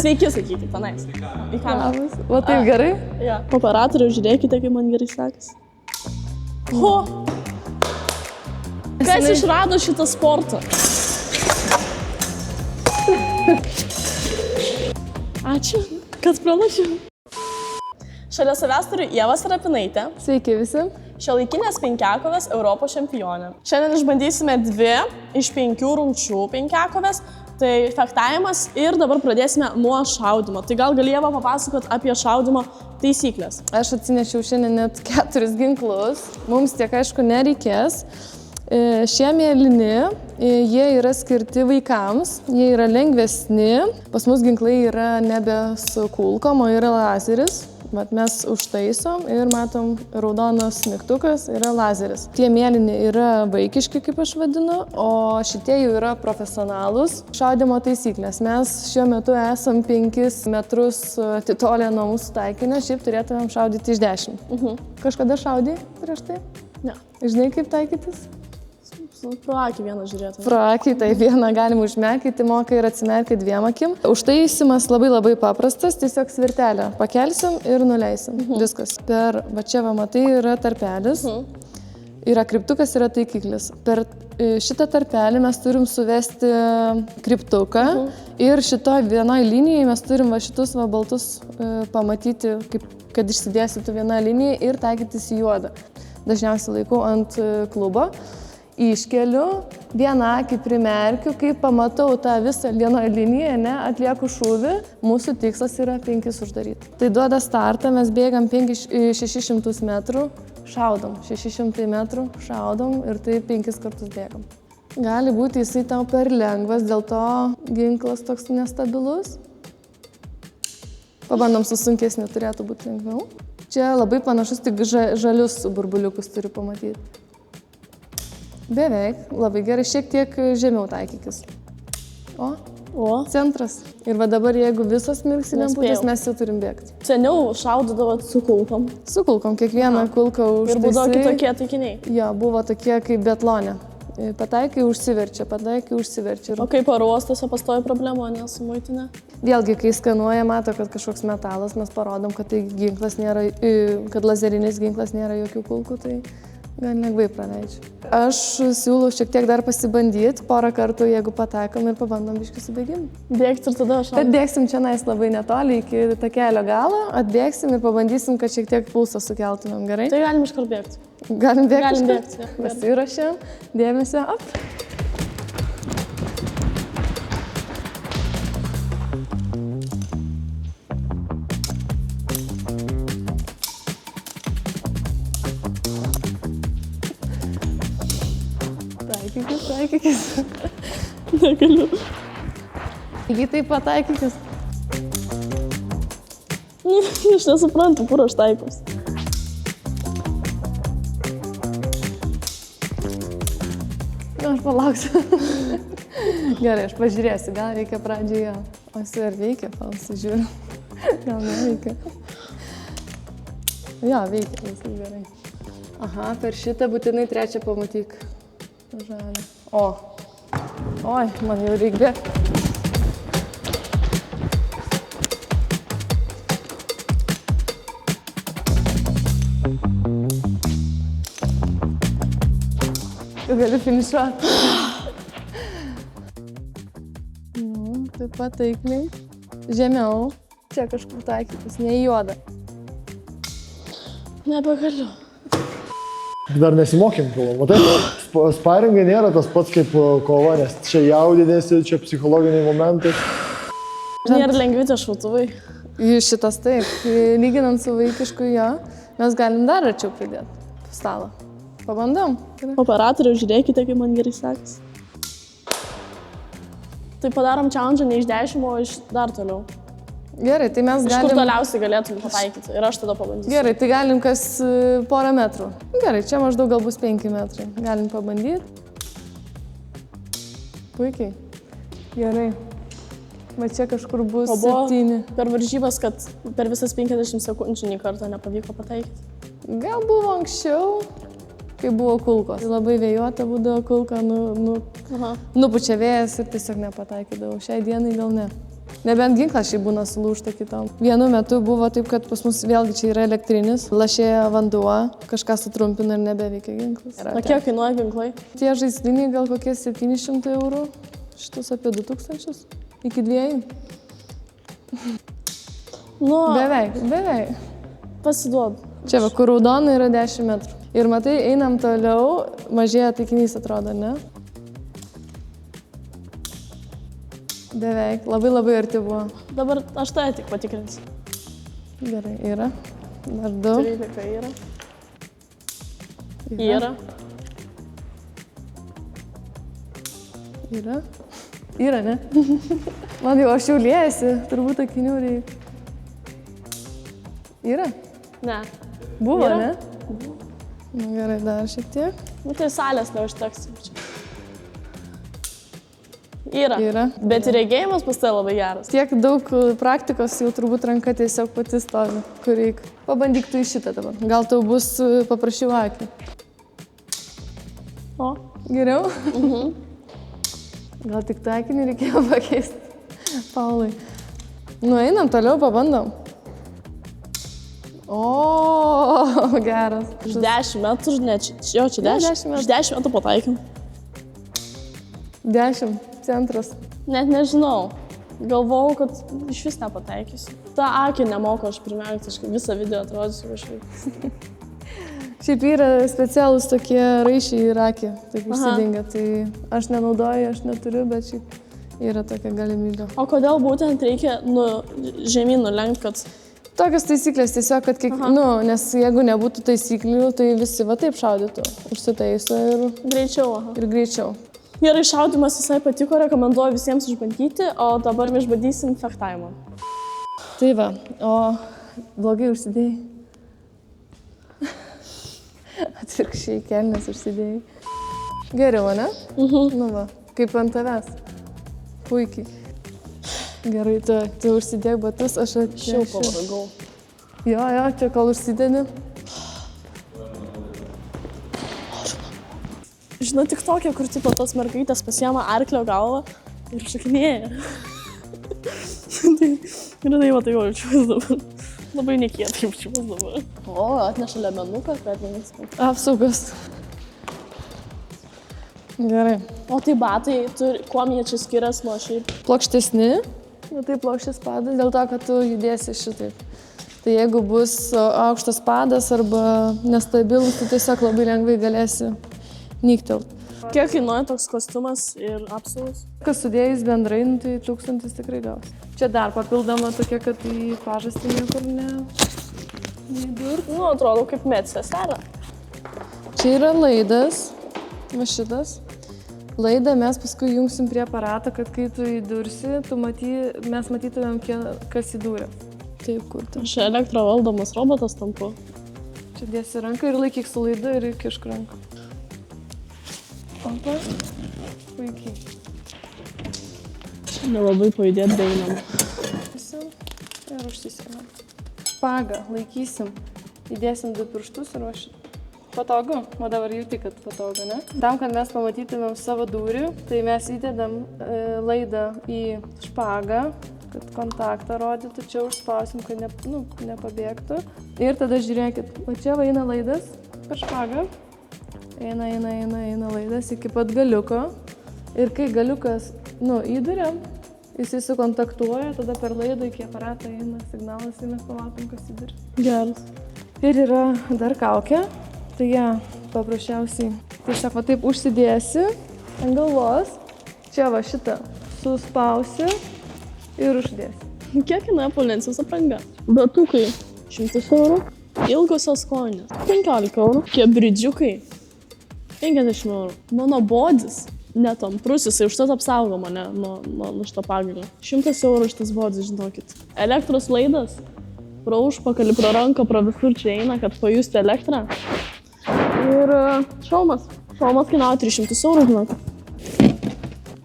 Sveiki, sakykite, tenais. Į kamerą. Va taip gerai? Ja. Operatoriau, žiūrėkite, kaip man gerai sekasi. Ho! Kas išrado šitą sportą? Ačiū, kad pranašiau. Šalia savęs turiu Ievą Serapinaitę. Sveiki visi. Šiuolaikinės penkiakovės Europos čempionė. Šiandien išbandysime 2 iš 5 rungčių penkiakovės. Tai fektavimas ir dabar pradėsime nuo šaudymo. Tai gal gali Ieva papasakot apie šaudymo taisyklės? Aš atsinešiau šiandien net 4 ginklus. Mums tiek aišku nereikės. Šie mėlyni, jie yra skirti vaikams, jie yra lengvesni. Pas mus ginklai yra nebe su kulkom, o yra lazeris. Vat mes užtaisom ir matom raudonas mygtukas yra lazeris. Tie mėlyni yra vaikiški, kaip aš vadinu, o šitie jau yra profesionalūs šaudymo taisyklės. Mes šiuo metu esam 5 metrus atitolę nuo mūsų taikinio, šiaip turėtumėm šaudyti iš 10. Kažkada šaudai prieš tai? Ne. Žinai, kaip taikytis? Pro akį vieną žiūrėtum. Pro akį, tai vieną galima užmerkyti, moka ir atsimerkti 2 akim. Užtaisimas labai paprastas, tiesiog svirtelę pakelsim ir nuleisim. Viskas. Per, va čia va matai, yra tarpelis, yra kryptukas, yra taikiklis. Per šitą tarpelį mes turim suvesti kryptuką ir šitoj vienoj linijai mes turim va šitus va baltus pamatyti, kaip, kad išsidėstytų viena linija ir taikytis į juodą. Dažniausiai laikau ant klubo. Iškeliu, vieną akį primerkiu, kai pamatau tą visą vienoje liniją, atlieku šūvį, mūsų tikslas yra 5 uždaryti. Tai duoda startą, mes bėgam 600 metrų, šaudom, 600 metrų, šaudom ir tai 5 kartus bėgam. Gali būti jisai tau per lengvas, dėl to ginklas toks nestabilus. Pabandom su sunkesniu, turėtų būti lengviau. Čia labai panašus, tik žalius burbuliukus turiu pamatyti. Beveik, labai gerai, šiek tiek žemiau taikykis. O, centras. Ir va dabar, jeigu visos mirksi lemputės, mes jau turim bėgti. Seniau šaudydavot su kulkom. Su kulkom, kiekvieną kulką užtaisai. Ir būdavo kitokie taikiniai. Jo, buvo tokie kaip biatlone. Pataikai užsiverčia. O kaip oro uostose pastovi problema, ne su muitinė? Vėlgi, kai skanuoja, mato, kad kažkoks metalas, mes parodom, kad tai ginklas nėra, kad lazerinis ginklas nėra jokių kulkų, tai gan lengvai praleidžiu. Aš siūlau šiek tiek dar pasibandyti, porą kartų, jeigu pataikom ir pabandom biškį su bėgimu. Bėgti ir tada šaudyti. Atbėgsim čia nais labai netoli iki takelio galo, atbėgsim ir pabandysim, kad šiek tiek pulsą sukeltumėm, gerai? Tai galim iškart bėgti. Galim bėgti? Galim bėgti. Pasirašėm, dėmesio, op. Taikykis. Negaliu. Taigi taip pataikykis. Aš nesuprantu, kur aš taikos. Aš palauksiu. Gerai, aš pažiūrėsiu, gal reikia pradžioje. O jis ar veikia, pasižiūriu. Gal neveikia. Jo, veikia, visai gerai. Aha, per šitą būtinai 3 pamatyk. Žalį. Oi, man jau reikia bėgti. Tu gali finišuoti. Taip pat taikliai. Žemiau. Čia kažkur taikytis, ne į juodą. Nebegaliu. Dar nesimokėm kova. Matai, sparingai nėra tas pats kaip kova, nes čia jaudinėsi, čia psichologiniai momentai. Nėra lengvi tie šautuvai. Šitas taip, lyginant su vaikišku jo, mes galim dar arčiau pridėti stalą. Pabandom. Operatoriau, žiūrėkite, kaip man gerai sekasi. Tai padarom challenge ne iš 10, o iš dar toliau. Gerai, tai mes galim... Iš kur toliausiai galėtum pataikyti ir aš tada pabandysiu. Gerai, tai galim kas porą metrų. Gerai, čia maždaug gal bus 5 metrai. Galim pabandyti. Puikiai. Gerai. Va čia kažkur bus 7. Per varžybas, kad per visas 50 sekundžių nei karto nepavyko pataikyti. Gal buvo anksčiau, kai buvo kulkos. Labai vėjuota būdavo kulka, nupučia vėjas ir tiesiog nepataikydavau. Šiai dienai gal ne. Nebent ginklas šiai būna sulūžta kitam. Vienu metu buvo taip, kad pas mus vėlgi čia yra elektrinis, lašėja vanduo, kažką sutrumpina ir nebeveikia ginklas. O kiek kainuoja ginklai? Tie žaisliniai gal kokie 700 €, šitus apie 2000, iki 2. Nu, Beveik. pasiduodu. Čia va, kur raudona yra 10 metrų. Ir matai, einam toliau, mažėja taikinys atrodo, ne? Beveik, labai arti buvo. Dabar aš tai tik patikrinsiu. Gerai, yra. Dar 2. 13 yra. Yra. Yra, ne? Man jau aš jau liejasi, turbūt akinių reikia. Yra? Ne. Buvo, Yra. ne? Nu, gerai, dar šiek tiek. Nu, tai salės neužteks. Yra. Yra. Bet ir regėjimas pas tai labai geras. Tiek daug praktikos jau turbūt ranka tiesiog pati stovi, kur reikia. Pabandyk tu į šitą dabar. Gal tau bus paprašiau akį. O. Geriau? Gal tik tą akinį reikėjo pakeisti. Paulai. Nu, einam toliau, pabandom. O, geras. Iš 10 metrų, ne, čia 10. Ne, 10 metrų. Iš 10 metrų pataikiau. 10 centras. Net nežinau. Galvojau, kad iš vis nepataikysiu. Ta akį nemoku aš primerkti, aš visą video atrodysiu kažkaip. Šiaip yra specialūs tokie raišiai ir akį, taip užsidengia. Tai aš nenaudoju, aš neturiu, bet šiaip yra tokia galimybė. O kodėl būtent reikia žemyn nulenkti, kad... Tokios taisyklės tiesiog, kad nes jeigu nebūtų taisyklių, tai visi va taip šaudytų. Užsitaiso ir greičiau. Gerai, šaudymas visai patiko, rekomenduoju visiems išbandyti, o dabar mes išbandysim fechtavimą. Tai va, o blogai užsidėjai. Atvirkščiai kelnes užsidėjai. Geriau, ne? Nu va, kaip ant tavęs. Puikiai. Gerai, tu užsidėk batus, aš atnešiu. Šiau pavargau. Jo, čia kol užsidedi. Žinau, tik tokia, kur tipo tos mergaitės pasiema arklio galvą ir šakinėja. Ir tai va, tai jaučiuos dabar. Labai nekietai jaučiuos dabar. O, atneša lemenuką, kad neviską. Apsaugos. Gerai. O tai batai, kuom jie čia skiriasi nuo šiaip? Plokštesni, tai plokščias padas, dėl to, kad tu judėsi šitaip. Tai jeigu bus aukštas padas arba nestabilus, tu tiesiog labai lengvai galėsi nyktelt. Kiek kainuoja toks kostiumas ir apsaugos? Kas sudėjus bendrai, tai 1000 tikrai gaus. Čia dar papildoma tokia, kad į pažastį niekur neįdurt. Nu, atrodo kaip medseserė. Čia yra laidas, va šitas. Laidą mes paskui jungsim prie aparato, kad kai tu įdursi, mes matytumėm, kas įdūrė. Taip, kur tu. Aš elektrovaldomas robotas tampu. Čia dėsi ranką ir laikyk su laida ir įkišk ranką. Opa. Puikiai. Nelabai pajudėti beinam. Ir užsisimam. Špagą laikysim. Įdėsim 2 pirštus ir va šitą. Patogu, o dabar jauti, kad patogu, ne? Tam, kad mes pamatytumėm savo dūrį, tai mes įdedam laidą į špagą, kad kontaktą rodytų, čia užspausim, kad nepabėgtų. Ir tada žiūrėkit, o čia va eina laidas per špagą. Eina laidas iki pat galiuko. Ir kai galiukas, įduriam, jis sukontaktuoja, tada per laidą iki aparato eina signalas ir mes pamatom, kas įduri. Geras. Ir yra dar kaukė. Tai ją paprasčiausiai tiesiog va taip užsidėsi ant galvos, čia va šitą suspausi ir uždėsi. Kiek kainuoja policijos apranga? Batukai 100 €, ilgosios kojinės 15 €, kebridžiukai 50 €. Mano bodis netamprus, jisai užtat apsaugo mane nuo šito pagalio. 100 € šitas bodis, žinokit. Elektros laidas, pro užpakalį, pro ranką, pro visur čia eina, kad pajusti elektrą. Ir šalmas. Šalmas kainavo 300 €, žinok.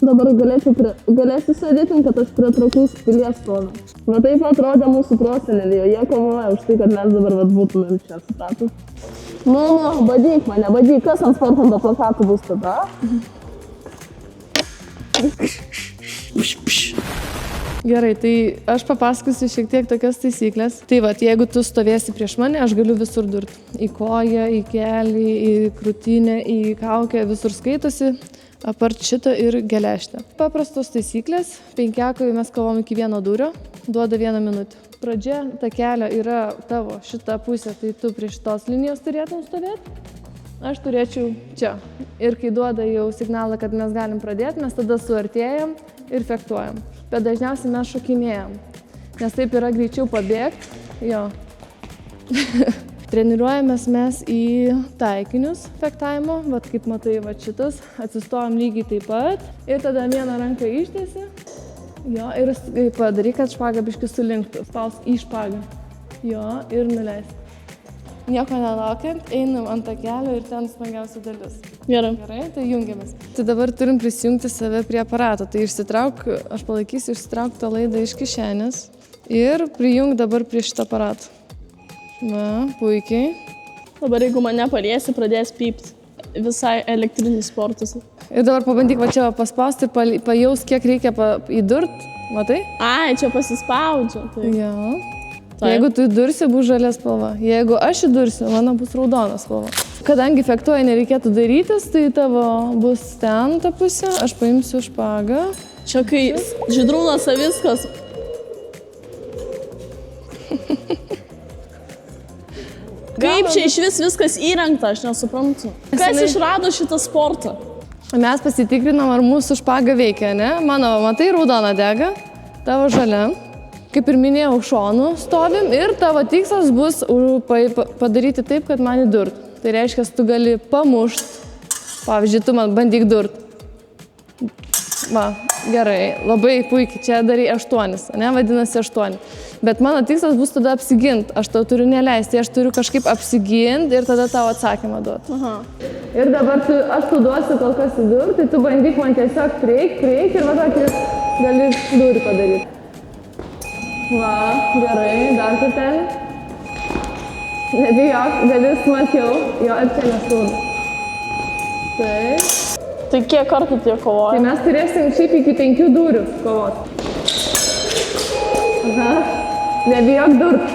Dabar galėsiu sėdėti, kad aš prie Trakų pilies stoviu. Va taip atrodė mūsų proseneliai, jie kovoja už tai, kad mes dabar būtumėm čia, supratus. Badyk mane, badyk, kas ant Sportlando plakatų bus tada? Gerai, tai aš papasakosiu šiek tiek tokias taisyklės. Tai va, jeigu tu stovėsi prieš mane, aš galiu visur durti. Į koją, į kelį, į krūtinę, į kaukę, visur skaitosi, apart šitą ir geležtę. Paprastos taisyklės. Penkiakoje mes kovom iki 1 dūrio, duoda 1 minutę. Pradžia takelio yra tavo šita pusė, tai tu prie šitos linijos turėtum stovėti. Aš turėčiau čia. Ir kai duoda jau signalą, kad mes galim pradėti, mes tada suartėjam ir fektuojam. Bet dažniausiai mes šokinėjam, nes taip yra greičiau pabėgti. Jo. Treniruojamės mes į taikinius fektavimo, vat kaip matai, va šitas, atsistojam lygiai taip pat. Ir tada vieną ranką ištiesi. Jo, ir padaryk, kad špaga biškį sulinktų. Spausk į špagą. Jo, ir nuleisk. Nieko nelaukiant, einam ant takelio ir ten smagiausia dalis. Gerai. Gerai, tai jungiamės. Tai dabar turim prisijungti save prie aparato. Tai išsitrauk, aš palaikysiu, išsitrauk tą laidą iš kišenės ir prijung dabar prie šitą aparatą. Na, puikiai. Dabar jeigu mane paliesi, pradės pypti. Visai elektrinis sportas. Ir dabar pabandyk va čia paspausti ir pajaus, kiek reikia įdurt. Matai? Ai, čia pasispaudžiu. Tai. Jo. Jeigu tu įdursi, bus žalia spalva. Jeigu aš įdursiu, mano bus raudona spalva. Kadangi fektuoja nereikėtų darytis, tai tavo bus ten ta pusė. Aš paimsiu špagą. Čia kai Žydrūnas Savickas. Kaip čia iš vis viskas įrengta, aš nesuprantu. Kas išrado šitą sportą? Mes pasitikrinam, ar mūsų špaga veikia, ne? Mano, matai, raudona dega, tavo žalia. Kaip ir minėjau, šonų stovim ir tavo tikslas bus padaryti taip, kad man įdurt. Tai reiškia, tu gali pamušt. Pavyzdžiui, tu man bandyk durt. Va, gerai, labai puikiai, čia darai 8, ne, vadinasi 8. Bet mano tikslas bus tada apsigint, aš tau turiu neleisti, aš turiu kažkaip apsigint ir tada tau atsakymą duoti. Aha. Ir dabar aš tu duosiu kol kas įdur, tai tu bandyk man tiesiog prieik ir va tokį gali durį padaryti. Va, gerai, dar kartelį. Nebijok, gali smarkiau, jo ir čia neskauda. Taip. Tai kiek kartų tie kovoja? Tai mes turėsim šiaip iki 5 dūrių kovoti. Aha, nebijok durt.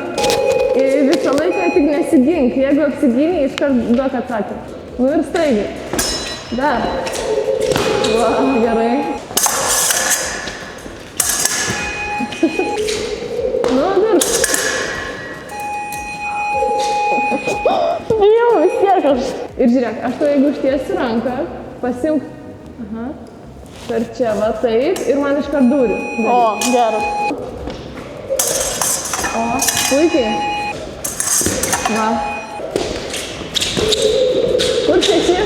Ir visą laiką tik nesigink, jeigu apsigini, iškart duok atsakymą. Nu ir staigiai. Dar. Va, gerai. Nu, durk. Bijau vis tiek aš. Ir žiūrėk, aš tau jeigu ištiesiu ranką, pasimk. Aha. Per čia, va taip, ir man iškart dūriu. O, gerai. O, puikiai. Va. Kur šeši?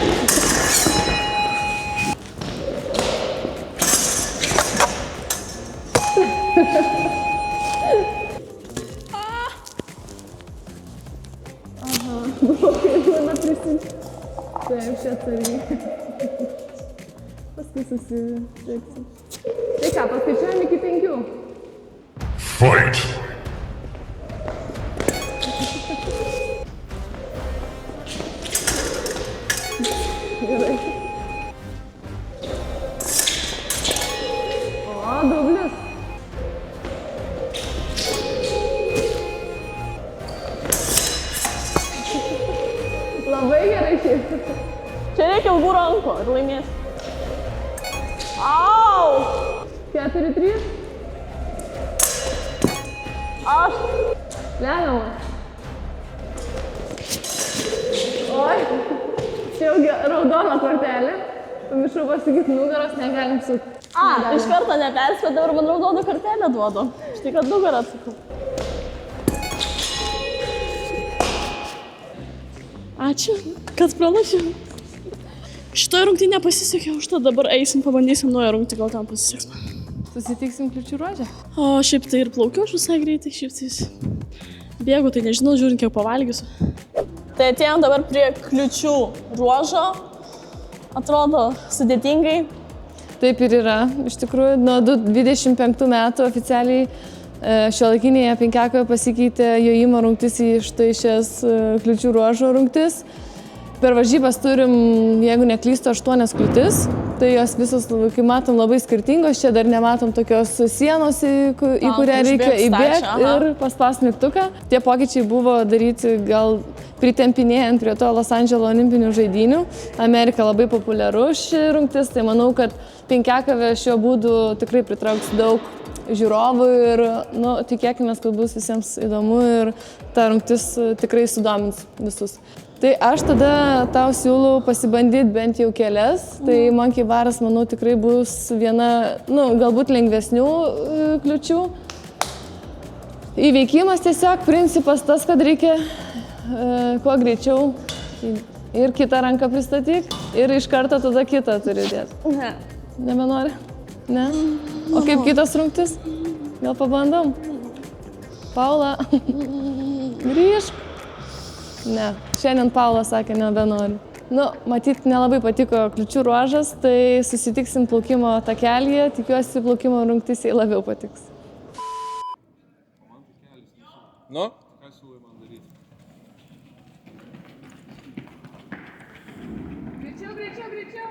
Aha, buvo kaip mano prisimti. Taip, čia atsargiai. Paskui susisieksim. Tai ką, paskaičiuojam iki 5. Fight! Gerai. O, dublis. Labai gerai šiaip. Čia reikia ilgų rankų ir laimės. Au! 4-3. Aš. Lemiama. Oi. Čia jau raudona kortelė. Pamiršau pasakyti, nugaros negalim sukti. Iš karto neperspėt, dabar man raudoną kortelę duodu. Štai kad nugarą atsakau. Ačiū, kad pralašiau. Šitoje rungtynėje pasisekė, užtat dabar eisim, pabandysim naują rungtį, gal tam pasiseks. Susitiksim kliūčių ruože. O šiaip tai ir plaukiu aš visai greitai, šiaip tai bėgu, tai nežinau, žiūrint, kiek pavalgysiu. Tai atėjom dabar prie kliūčių ruožo. Atrodo sudėtingai. Taip ir yra. Iš tikrųjų, nuo 25 metų oficialiai šiuolaikinėje penkiakoje pasikeitė jojimo rungtis į štai šias kliūčių ruožo rungtis. Per varžybas turim, jeigu neklystu, 8 kliūtis. Tai jos visos, kaip matom, labai skirtingos. Čia dar nematom tokios sienos, į kurią reikia įbėgti ir paspausti mygtuką. Tie pokyčiai buvo daryti gal pritempinėjant prie to Los Andželo olimpinių žaidynių. Amerika labai populiaru ši rungtis, tai manau, kad penkiakavė šiuo būdu tikrai pritrauks daug žiūrovų ir tikėkime, kad bus visiems įdomu ir ta rungtis tikrai sudomins visus. Tai aš tada tau siūlau pasibandyti bent jau kelias, tai monkey baras, manau, tikrai bus viena, galbūt lengvesnių kliučių. Įveikimas tiesiog, principas tas, kad reikia kuo greičiau ir kitą ranką pristatyk ir iš karto tada kitą turi dėti. Ne. Nebenori? Ne? O kaip kitas rungtis? Gal pabandom? Paula, grįžk. Ne, šiandien Paula sakė, nebenori. Matyt, nelabai patiko kliučių ruožas, tai susitiksim plaukimo takelyje, tikiuosi plaukimo rungtis jai labiau patiks. Ką siūlai man daryti? Greičiau.